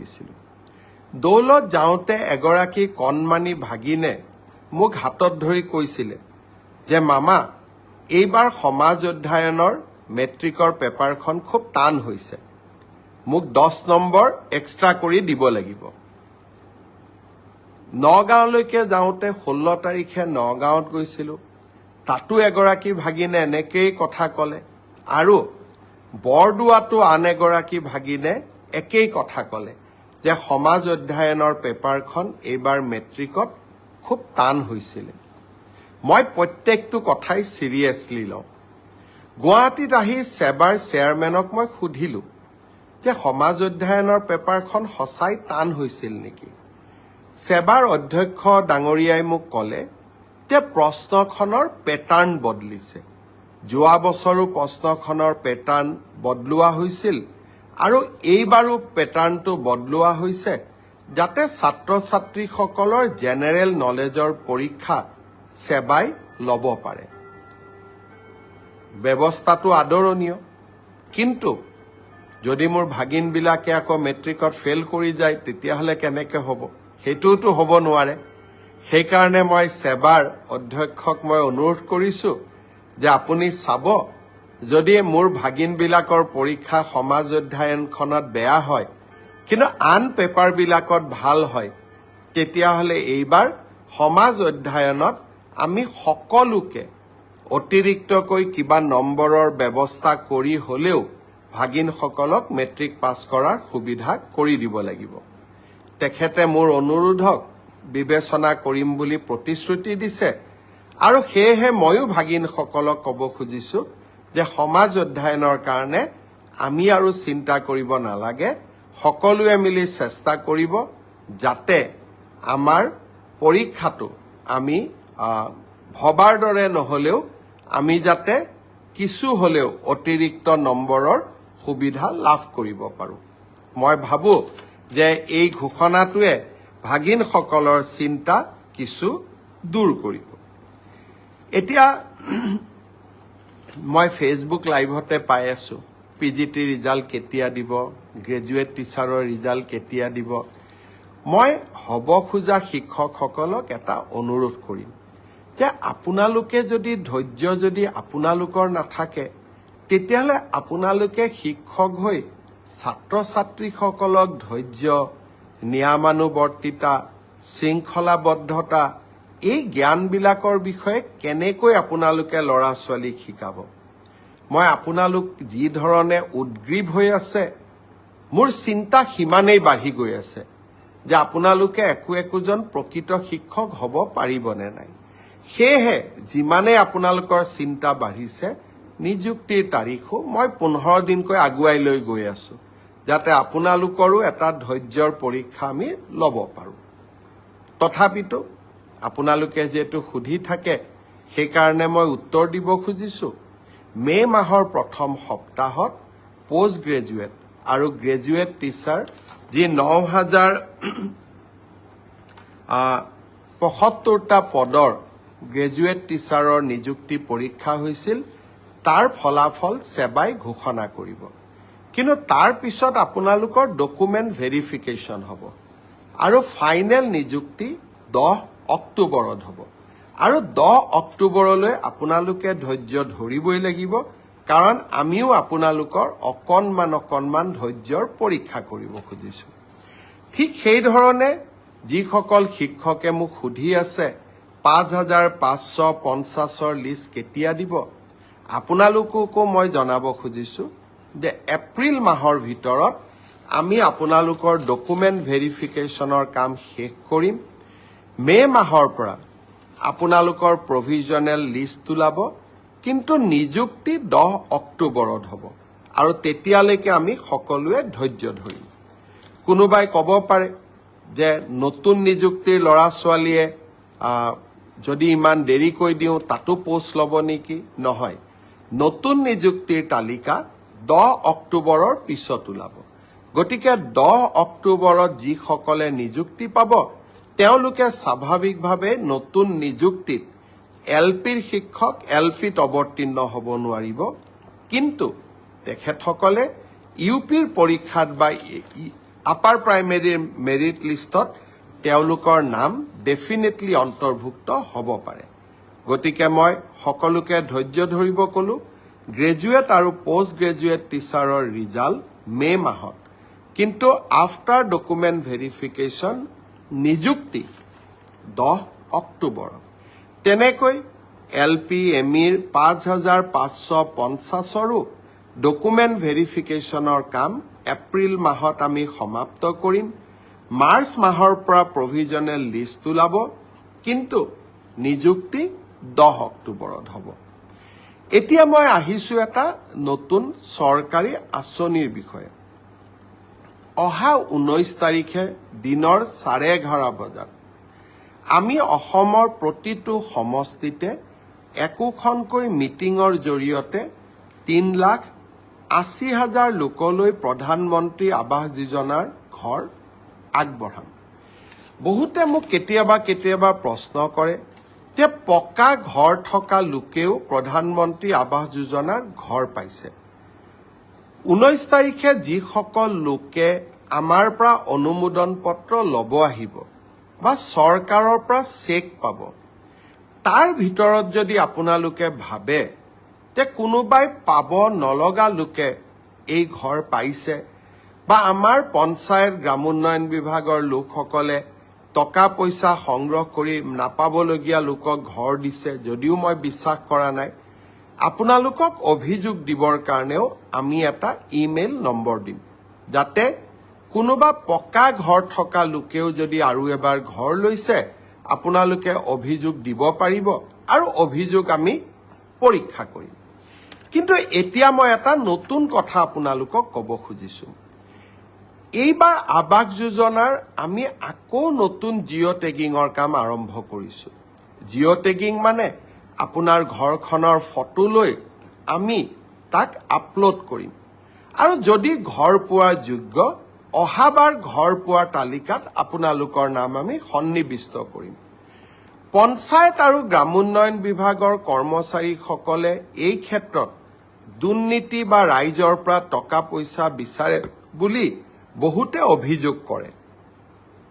কৰিছিলোঁ। দৌলত যাওঁতে এগৰাকী কণমানি ভাগিনে মোক হাতত ধৰি কৈছিলে যে মামা, এইবাৰ সমাজ অধ্যয়নৰ মেট্ৰিকৰ পেপাৰখন খুব টান হৈছে, মোক 10 নম্বৰ এক্সট্ৰা কৰি দিব লাগিব। নগাঁৱলৈকে যাওঁতে 16 তাৰিখে নগাঁৱত গৈছিলোঁ, তাতো এগৰাকী ভাগিনে এনেকেই কথা ক'লে, আৰু বৰদোৱাতো আন এগৰাকী ভাগিনে একেই কথা ক'লে যে সমাজ অধ্যয়নৰ পেপাৰখন এইবাৰ মেট্ৰিকত খুব টান হৈছিলে। মই প্ৰত্যেকটো কথাই চিৰিয়াছলি লওঁ। গুৱাহাটীত আহি সেবাৰ চেয়াৰমেনক মই সুধিলোঁ যে সমাজ অধ্যয়নৰ পেপাৰখন সঁচাই টান হৈছিল নেকি। সেবাৰ অধ্যক্ষ ডাঙৰীয়াই মোক ক'লে যে প্ৰশ্নখনৰ পেটাৰ্ণ বদলিছে। যোৱা বছৰো প্ৰশ্নখনৰ পেটাৰ্ণ বদলোৱা হৈছিল আৰু এইবাৰো পেটাৰ্ণটো বদলোৱা হৈছে যাতে ছাত্ৰ ছাত্ৰীসকলৰ জেনেৰেল নলেজৰ পৰীক্ষা সেবাই ল'ব পাৰে। ব্যৱস্থাটো আদৰণীয়, কিন্তু যদি মোৰ ভাগিনবিলাকে আকৌ মেট্ৰিকত ফেইল কৰি যায় তেতিয়াহ'লে কেনেকৈ হ'ব? সেইটোতো হ'ব নোৱাৰে। সেইকাৰণে মই সেবাৰ অধ্যক্ষক মই অনুৰোধ কৰিছোঁ যে আপুনি চাব, যদি মোৰ ভাগিনবিলাকৰ পৰীক্ষা সমাজ অধ্যয়নখনত বেয়া হয় কিন্তু আন পেপাৰবিলাকত ভাল হয়, তেতিয়াহ'লে এইবাৰ সমাজ অধ্যয়নত আমি সকলোকে অতিৰিক্তকৈ কিবা নম্বৰৰ ব্যৱস্থা কৰি হ'লেও ভাগিনসকলক মেট্ৰিক পাছ কৰাৰ সুবিধা কৰি দিব লাগিব। তেখেতে মোৰ অনুৰোধক বিবেচনা কৰিম বুলি প্ৰতিশ্ৰুতি দিছে, আৰু সেয়েহে ময়ো ভাগিনসকলক ক'ব খুজিছোঁ যে সমাজ অধ্যয়নৰ কাৰণে আমি আৰু চিন্তা কৰিব নালাগে, সকলোৱে মিলি চেষ্টা কৰিব যাতে আমাৰ পৰীক্ষাটো আমি ভবাৰ দৰে নহ'লেও আমি যাতে কিছু হ'লেও অতিৰিক্ত নম্বৰৰ সুবিধা লাভ কৰিব পাৰোঁ। মই ভাবোঁ যে এই ঘোষণাটোৱে ভাগিনসকলৰ চিন্তা কিছু দূৰ কৰিব। এতিয়া মই ফেচবুক লাইভতে পাই আছোঁ PGT ৰিজাল্ট কেতিয়া দিব, গ্ৰেজুৱেট টিচাৰৰ ৰিজাল্ট কেতিয়া দিব। মই হ'ব খোজা শিক্ষকসকলক এটা অনুৰোধ কৰিম যে আপোনালোকে যদি ধৈৰ্য যদি আপোনালোকৰ নাথাকে, তেতিয়াহ'লে আপোনালোকে শিক্ষক হৈ ছাত্ৰ ছাত্ৰীসকলক ধৈৰ্য, নিয়মানুৱৰ্তিতা, শৃংখলাবদ্ধতা, এই জ্ঞানবিলাকৰ বিষয়ে কেনেকৈ আপোনালোকে ল'ৰা ছোৱালীক শিকাব? মই আপোনালোক যি ধৰণে উদ্গ্ৰীৱ হৈ আছে, মোৰ চিন্তা সিমানেই বাঢ়ি গৈ আছে যে আপোনালোকে একোজন প্ৰকৃত শিক্ষক হ'ব পাৰিবনে নাই। সেয়েহে যিমানেই আপোনালোকৰ চিন্তা বাঢ়িছে, নিযুক্তিৰ তাৰিখো মই 15 দিনকৈ আগুৱাই লৈ গৈ আছোঁ, যাতে আপোনালোকৰো এটা ধৈৰ্যৰ পৰীক্ষা আমি ল'ব পাৰোঁ। তথাপিতো আপোনালোকে যিহেতু সুধি থাকে, সেইকাৰণে মই উত্তৰ দিব খুজিছোঁ। মে' মাহৰ প্ৰথম সপ্তাহত পষ্ট গ্ৰেজুৱেট আৰু গ্ৰেজুৱেট টিচাৰ যি 9,075টা পদৰ গ্ৰেজুৱেট টিচাৰৰ নিযুক্তি পৰীক্ষা হৈছিল, তাৰ ফলাফল সেবাই ঘোষণা কৰিব। কিন্তু তাৰ পিছত আপোনালোকৰ ডকুমেণ্ট ভেৰিফিকেশ্যন হ'ব আৰু ফাইনেল নিযুক্তি 10 অক্টোবৰত হ'ব। আৰু 10 অক্টোবৰলৈ আপোনালোকে ধৈৰ্য ধৰিবই লাগিব, কাৰণ আমিও আপোনালোকৰ অকণমান ধৈৰ্যৰ পৰীক্ষা কৰিব খুজিছোঁ। ঠিক সেইধৰণে যিসকল শিক্ষকে মোক সুধি আছে 5,550ৰ লিষ্ট কেতিয়া দিব, আপোনালোককো মই জনাব খুজিছোঁ যে এপ্ৰিল মাহৰ ভিতৰত আমি আপোনালোকৰ ডকুমেণ্ট ভেৰিফিকেশ্যনৰ কাম শেষ কৰিম। মে' মাহৰ পৰা আপোনালোকৰ প্ৰভিজনেল লিষ্ট ওলাব, কিন্তু নিযুক্তি 10 অক্টোবৰত হ'ব, আৰু তেতিয়ালৈকে আমি সকলোৱে ধৈৰ্য ধৰিম। কোনোবাই ক'ব পাৰে যে নতুন নিযুক্তিৰ ল'ৰা ছোৱালীয়ে যদি ইমান দেৰিকৈ দিওঁ তাতো পোষ্ট ল'ব নেকি? নহয়, নতুন নিযুক্তিৰ তালিকা 10 অক্টোবৰৰ পিছত ওলাব। গতিকে 10 অক্টোবৰত যিসকলে নিযুক্তি পাব, তেওঁলোকে স্বাভাৱিকভাৱে নতুন নিযুক্তিত LPৰ শিক্ষক LPত অৱতীৰ্ণ হ'ব নোৱাৰিব, কিন্তু তেখেতসকলে UPৰ পৰীক্ষাত বা আপাৰ প্ৰাইমেৰীৰ মেৰিট লিষ্টত তেওঁলোকৰ নাম ডেফিনেটলি অন্তৰ্ভুক্ত হ'ব পাৰে। গতিকে মই সকলোকে ধৈৰ্য ধৰিব ক'লো। গ্ৰেজুৱেট আৰু পোষ্ট গ্ৰেজুৱেট টিচাৰৰ ৰিজাল্ট মে মাহত, কিন্তু আফটাৰ ডকুমেণ্ট ভেৰিফিকেশ্যন নিযুক্তি 10 অক্টোবৰত। তেনেকৈ LP MEৰ 5,550ৰো ডকুমেণ্ট ভেৰিফিকেশ্যনৰ কাম এপ্ৰিল মাহত আমি সমাপ্ত কৰিম। মাৰ্চ মাহৰ পৰা প্ৰভিজনেল লিষ্ট ওলাব, কিন্তু নিযুক্তি 10 অক্টোবৰত হ'ব। এতিয়া মই আহিছোঁ এটা নতুন চৰকাৰী আঁচনিৰ বিষয়ে। অহা 19 তাৰিখে দিনৰ 11:30 বজাত আমি অসমৰ প্ৰতিটো সমষ্টিতে একোখনকৈ মিটিঙৰ জৰিয়তে 3,80,000 লোকলৈ প্ৰধানমন্ত্ৰী আৱাস যোজনাৰ ঘৰ আগবঢ়াম। বহুতে মোক কেতিয়াবা প্ৰশ্ন কৰে যে পকা ঘৰ থকা লোকেও প্ৰধানমন্ত্ৰী আৱাস যোজনাৰ ঘৰ পাইছে। 19 তাৰিখে যিসকল লোকে আমাৰ পৰা অনুমোদন পত্ৰ ল'ব আহিব বা চৰকাৰৰ পৰা চেক পাব, তাৰ ভিতৰত যদি আপোনালোকে ভাবে যে কোনোবাই পাব নলগা লোকে এই ঘৰ পাইছে বা আমাৰ পঞ্চায়ত গ্ৰামোন্নয়ন বিভাগৰ লোকসকলে টকা পইচা সংগ্ৰহ কৰি নাপাবলগীয়া লোকক ঘৰ দিছে, যদিও মই বিশ্বাস কৰা নাই, আপোনালোকক অভিযোগ দিবৰ কাৰণেও আমি এটা ইমেইল নম্বৰ দিম, যাতে কোনোবা পকা ঘৰ থকা লোকেও যদি আৰু এবাৰ ঘৰ লৈছে আপোনালোকে অভিযোগ দিব পাৰিব আৰু অভিযোগ আমি পৰীক্ষা কৰিম। কিন্তু এতিয়া মই এটা নতুন কথা আপোনালোকক ক'ব খুজিছোঁ। এইবাৰ আৱাস যোজনাৰ আমি আকৌ নতুন জিঅ' টেগিঙৰ কাম আৰম্ভ কৰিছোঁ। জিঅ' টেগিং মানে আপোনাৰ ঘৰখনৰ ফটো লৈ আমি তাক আপলোড কৰিম আৰু যদি ঘৰ পোৱাৰ যোগ্য, অহাবাৰ ঘৰ পোৱাৰ তালিকাত আপোনালোকৰ নাম আমি সন্নিৱিষ্ট কৰিম। পঞ্চায়ত আৰু গ্ৰামোন্নয়ন বিভাগৰ কৰ্মচাৰীসকলে এই ক্ষেত্ৰত দুৰ্নীতি বা ৰাইজৰ পৰা টকা পইচা বিচাৰে বুলি বহুতে অভিযোগ কৰে।